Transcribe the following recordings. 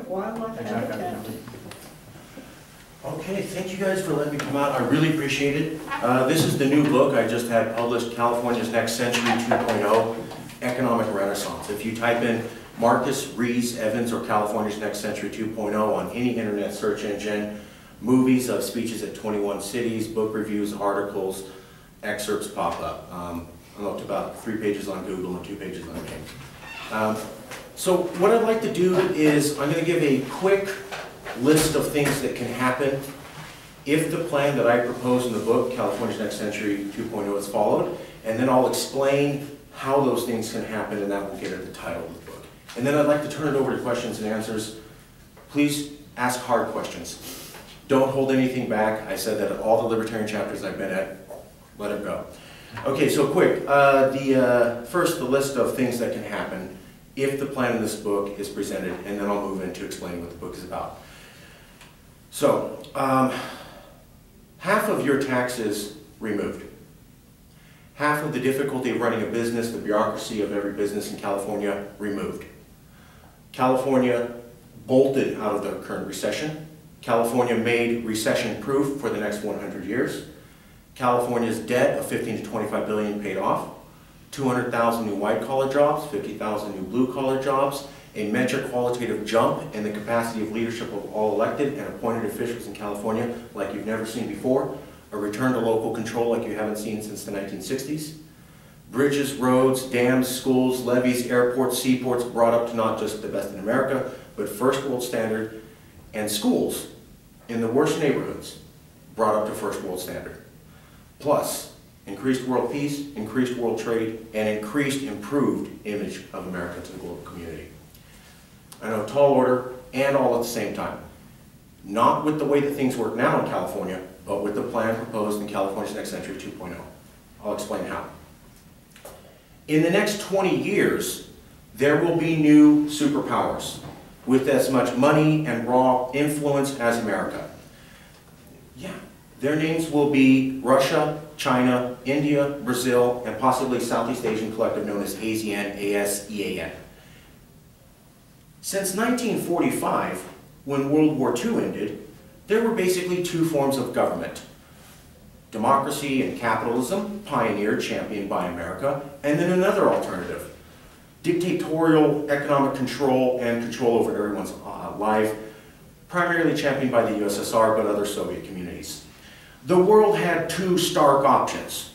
wildlife and habitat. Okay, thank you guys for letting me come out. I really appreciate it. This is the new book I just had published, California's Next Century 2.0, Economic Renaissance. If you type in Marcus Ruiz Evans or California's Next Century 2.0 on any internet search engine, movies of speeches at 21 cities, book reviews, articles, excerpts pop up. I'm up to about 3 pages on Google and 2 pages on Bing. So what I'd like to do is I'm going to give a quick list of things that can happen if the plan that I propose in the book, California's Next Century 2.0, is followed, and then I'll explain how those things can happen, and that will get at the title of the book. And then I'd like to turn it over to questions and answers. Please ask hard questions. Don't hold anything back. I said that at all the libertarian chapters I've been at, let it go. Okay, so quick. First, the list of things that can happen if the plan in this book is presented, and then I'll move into explaining what the book is about. So, half of your taxes removed. Half of the difficulty of running a business, the bureaucracy of every business in California, removed. California bolted out of the current recession. California made recession-proof for the next 100 years. California's debt of $15 to $25 billion paid off. 200,000 new white-collar jobs, 50,000 new blue-collar jobs, a major qualitative jump in the capacity of leadership of all elected and appointed officials in California like you've never seen before, a return to local control like you haven't seen since the 1960s. Bridges, roads, dams, schools, levees, airports, seaports brought up to not just the best in America, but first world standard, and schools in the worst neighborhoods brought up to first world standard. Plus, increased world peace, increased world trade, and improved image of America to the global community. I know, tall order, and all at the same time. Not with the way that things work now in California, but with the plan proposed in California's Next Century 2.0. I'll explain how. In the next 20 years, there will be new superpowers with as much money and raw influence as America. Yeah, their names will be Russia, China, India, Brazil, and possibly Southeast Asian collective known as ASEAN, ASEAN. Since 1945, when World War II ended, there were basically 2 forms of government. Democracy and capitalism, pioneered, championed by America, and then another alternative. Dictatorial economic control and control over everyone's life, primarily championed by the USSR, but other Soviet communities. The world had 2 stark options: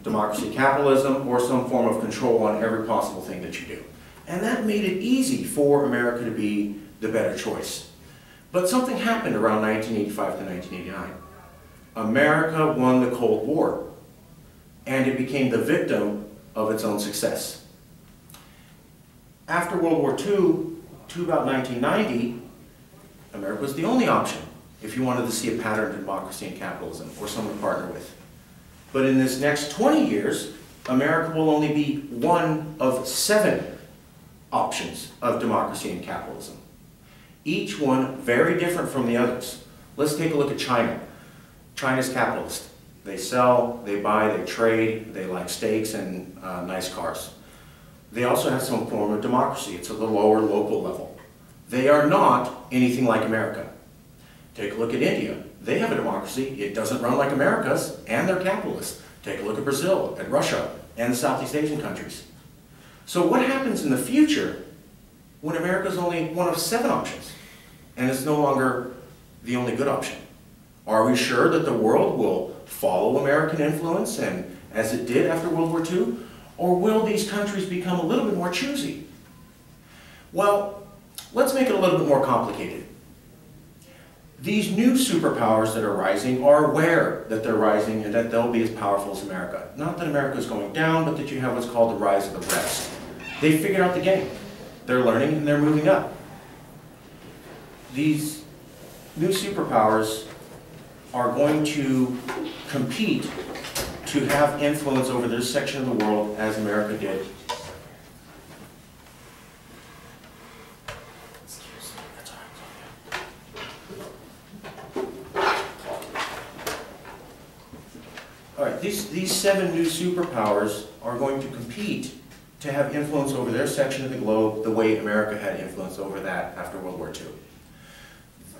democracy, capitalism, or some form of control on every possible thing that you do. And that made it easy for America to be the better choice. But something happened around 1985 to 1989. America won the Cold War, and it became the victim of its own success. After World War II, to about 1990, America was the only option if you wanted to see a pattern of democracy and capitalism, or someone to partner with. But in this next 20 years, America will only be one of 7 options of democracy and capitalism. Each one very different from the others. Let's take a look at China. China's capitalist. They sell, they buy, they trade, they like steaks and nice cars. They also have some form of democracy. It's at the lower local level. They are not anything like America. Take a look at India. They have a democracy. It doesn't run like America's, and they're capitalist. Take a look at Brazil, at Russia, and the Southeast Asian countries. So what happens in the future when America's only one of 7 options, and it's no longer the only good option? Are we sure that the world will follow American influence, and as it did after World War II? Or will these countries become a little bit more choosy? Well, let's make it a little bit more complicated. These new superpowers that are rising are aware that they're rising and that they'll be as powerful as America. Not that America is going down, but that you have what's called the rise of the rest. They figured out the game. They're learning and they're moving up. These new superpowers are going to compete to have influence over this section of the world as America did. All right, these 7 new superpowers are going to compete to have influence over their section of the globe the way America had influence over that after World War II.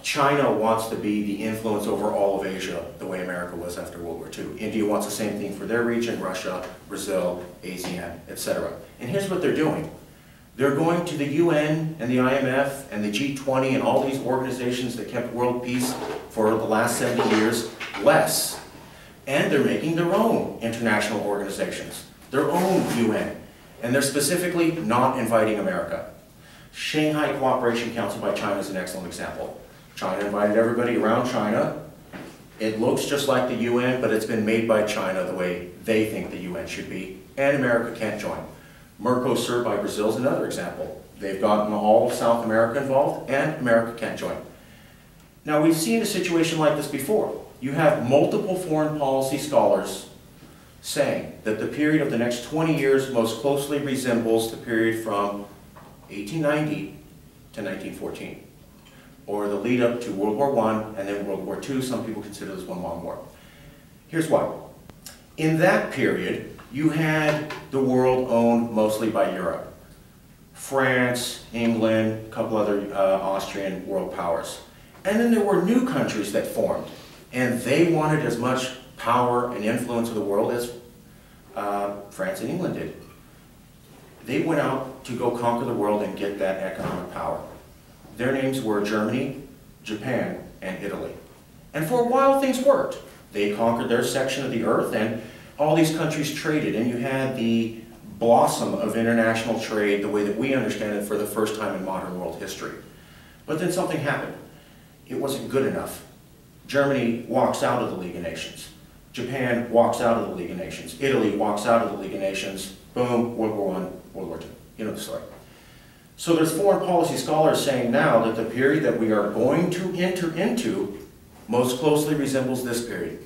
China wants to be the influence over all of Asia the way America was after World War II. India wants the same thing for their region, Russia, Brazil, ASEAN, etc. And here's what they're doing. They're going to the UN and the IMF and the G20 and all these organizations that kept world peace for the last 70 years less. And they're making their own international organizations, their own UN. And they're specifically not inviting America. Shanghai Cooperation Council by China is an excellent example. China invited everybody around China. It looks just like the UN, but it's been made by China the way they think the UN should be, and America can't join. Mercosur by Brazil is another example. They've gotten all of South America involved, and America can't join. Now, we've seen a situation like this before. You have multiple foreign policy scholars saying that the period of the next 20 years most closely resembles the period from 1890 to 1914. Or the lead up to World War I and then World War II. Some people consider this one long war. Here's why. In that period, you had the world owned mostly by Europe. France, England, a couple other Austrian world powers. And then there were new countries that formed. And they wanted as much power and influence of the world as France and England did. They went out to go conquer the world and get that economic power. Their names were Germany, Japan, and Italy. And for a while things worked. They conquered their section of the earth and all these countries traded, and you had the blossom of international trade the way that we understand it for the first time in modern world history. But then something happened. It wasn't good enough. Germany walks out of the League of Nations. Japan walks out of the League of Nations. Italy walks out of the League of Nations. Boom, World War I, World War II. You know the story. So there's foreign policy scholars saying now that the period that we are going to enter into most closely resembles this period.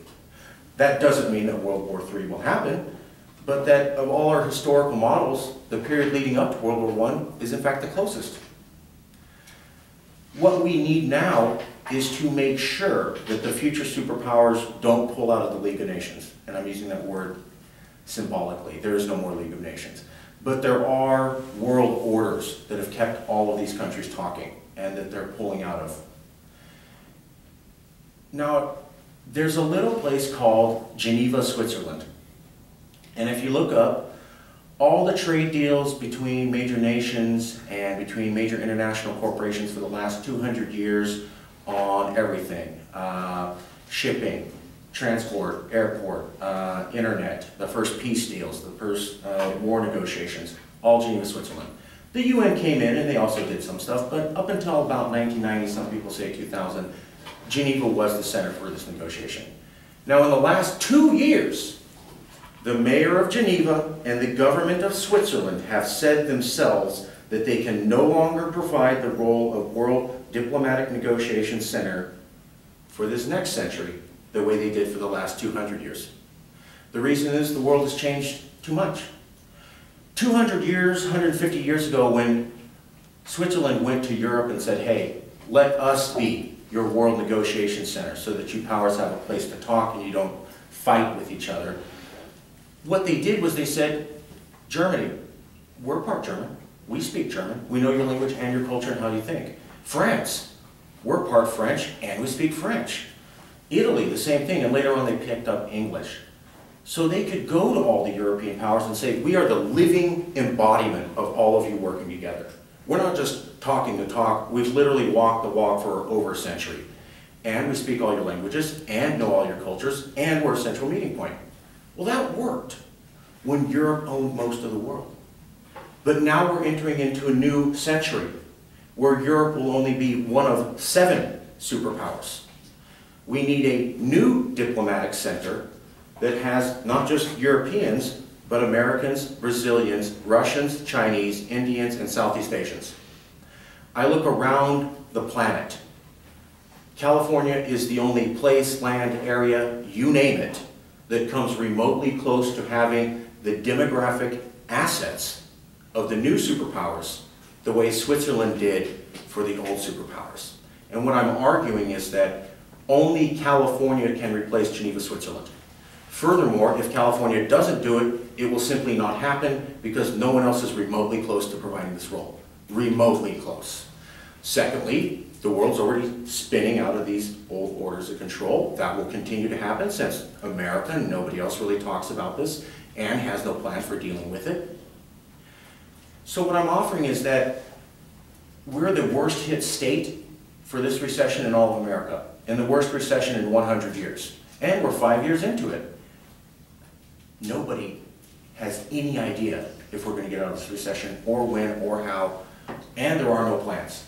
That doesn't mean that World War III will happen, but that of all our historical models, the period leading up to World War I is in fact the closest. What we need now is to make sure that the future superpowers don't pull out of the League of Nations. And I'm using that word symbolically. There is no more League of Nations. But there are world orders that have kept all of these countries talking and that they're pulling out of. Now, there's a little place called Geneva, Switzerland. And if you look up, all the trade deals between major nations and between major international corporations for the last 200 years on everything, shipping, transport, airport, internet, the first peace deals, the first war negotiations, all Geneva, Switzerland. The UN came in and they also did some stuff, but up until about 1990, some people say 2000, Geneva was the center for this negotiation. Now in the last 2 years, the mayor of Geneva and the government of Switzerland have said themselves that they can no longer provide the role of World Diplomatic Negotiation Center for this next century the way they did for the last 200 years. The reason is the world has changed too much. 200 years, 150 years ago when Switzerland went to Europe and said, hey, let us be your World Negotiation Center so that you powers have a place to talk and you don't fight with each other. What they did was they said, Germany, we're part German. We speak German. We know your language and your culture and how you think. France, we're part French and we speak French. Italy, the same thing, and later on they picked up English. So they could go to all the European powers and say, we are the living embodiment of all of you working together. We're not just talking the talk, we've literally walked the walk for over a century. And we speak all your languages, and know all your cultures, and we're a central meeting point. Well, that worked when Europe owned most of the world. But now we're entering into a new century where Europe will only be one of 7 superpowers. We need a new diplomatic center that has not just Europeans, but Americans, Brazilians, Russians, Chinese, Indians, and Southeast Asians. I look around the planet. California is the only place, land, area, you name it, that comes remotely close to having the demographic assets of the new superpowers the way Switzerland did for the old superpowers. And what I'm arguing is that only California can replace Geneva, Switzerland. Furthermore, if California doesn't do it, it will simply not happen because no one else is remotely close to providing this role. Remotely close. Secondly, the world's already spinning out of these old orders of control. That will continue to happen since America, nobody else really talks about this and has no plan for dealing with it. So what I'm offering is that we're the worst hit state for this recession in all of America, and the worst recession in 100 years. And we're 5 years into it. Nobody has any idea if we're going to get out of this recession, or when, or how, and there are no plans.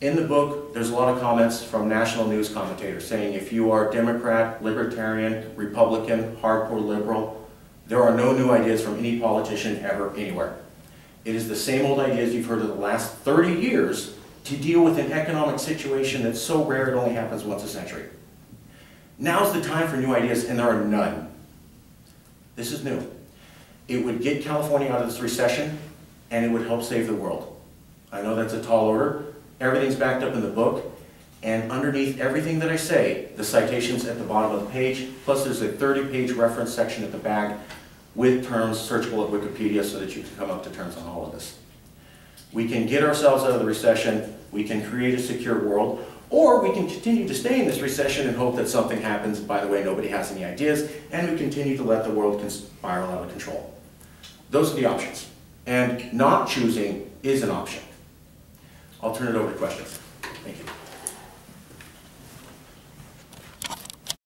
In the book, there's a lot of comments from national news commentators saying if you are Democrat, Libertarian, Republican, hardcore liberal, there are no new ideas from any politician ever, anywhere. It is the same old ideas you've heard of the last 30 years to deal with an economic situation that's so rare it only happens once a century. Now's the time for new ideas, and there are none. This is new. It would get California out of this recession, and it would help save the world. I know that's a tall order. Everything's backed up in the book, and underneath everything that I say, the citations at the bottom of the page, plus there's a 30-page reference section at the back with terms searchable at Wikipedia so that you can come up to terms on all of this. We can get ourselves out of the recession, we can create a secure world, or we can continue to stay in this recession and hope that something happens. By the way, nobody has any ideas, and we continue to let the world spiral out of control. Those are the options, and not choosing is an option. I'll turn it over to questions. Thank you.